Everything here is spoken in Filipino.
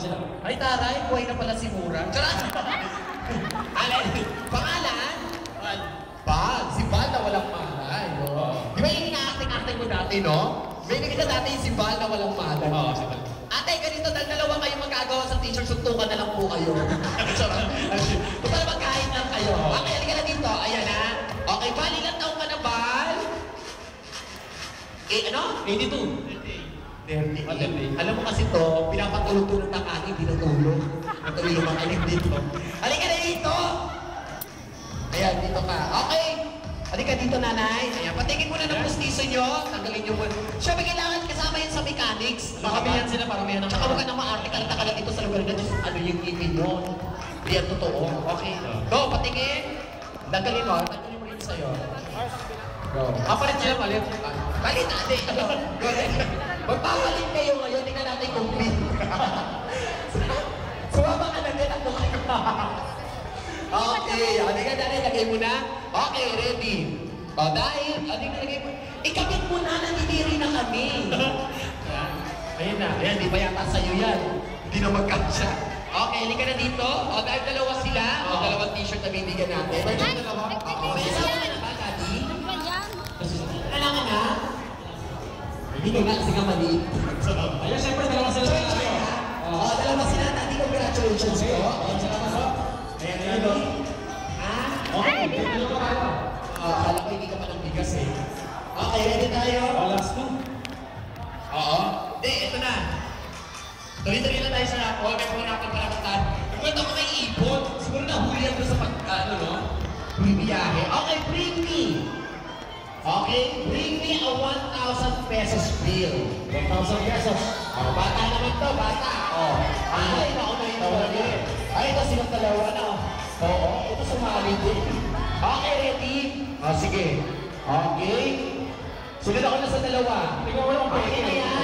sila. Ay, taray, buhay na pala si Mura. Charot! Pangalan? Bal. Si Bal na walang malay, no? Di ba yung ina-acting-acting mo dati, no? May nakita dati yung si Bal na walang malay. Oo, si Bal. Ate, ganito, dahil dalawa kayo magagawa sa t-shirt, suntukan na lang po kayo. Charot. Kung pala magkain lang kayo. Okay, halika na dito. Ayan na. Okay, Bal, ilang taong ka na, Bal? Ano? 82. 38. Alam mo kasi to, pinapatulog-tulog ng aking binutulog. Natuloy lumakinig dito. Halika na dito! Ayan, dito ka. Okay. Halika dito, nanay. Ayan, patingin muna ng pustiso nyo. Tanggalin nyo muna. Siyempre, kailangan kasama yan sa mechanics. Makamihan sila para may Tsaka huwag ka nang maarte. Kalata ka lang dito sa lugar na Diyos. Ano yung ipin yun? Hindi yan totoo. Okay. Go, patingin. Tanggalin mo. Tanggalin mo rin sa'yo. Go. Kapalit sila palit. Palit natin. Go. Magpapalit kayo ngayon. Tingnan natin kung pin. Sumama ka na din ako kayo. Okay. Halika na rin. Lagay mo na. Okay, ready. O, dahil. Halika, lagay mo. Ikabit mo na. Nanidiri na kami. Ayan na. Ayan, di ba yata sa'yo yan? Hindi na magkasya. Okay, halika na dito. O, dahil dalawa sila. O, dalawang t-shirt na bibigyan natin. Ay, dalawa. May asawa ka na ba, Daddy? Kailangan na? Hindi ka nga kasi nga maliit. Ayun, siyempre, dalawa sila sa tayo. Oo, dalawa sila. Daddy, congratulations ko. Salamat po. Ayan, ayan. Ha? Okay, dito pa tayo. Akala ko hindi ka pa ng bigas eh. Okay, ready tayo? Last two. Oo. Hindi, ito na. Tuloy-tuloy na tayo sa rapol. May mga rapol para magtan. Nagkwento ko may ipon. Siguro nahuli yan doon sa pag, no? Bibiyahe. Okay, bring me. Okay, bring me a 1,000 pesos bill. 1,000 pesos. Oh, bata naman to, bata. Oh. Ay, naunahin mo ulit. Ay, ito silang dalawa na. Oo, ito sumali din. Okay, ready? Oh, sige. Okay. Sunod ako na sa dalawa. Ikaw wala kong Okay na yan.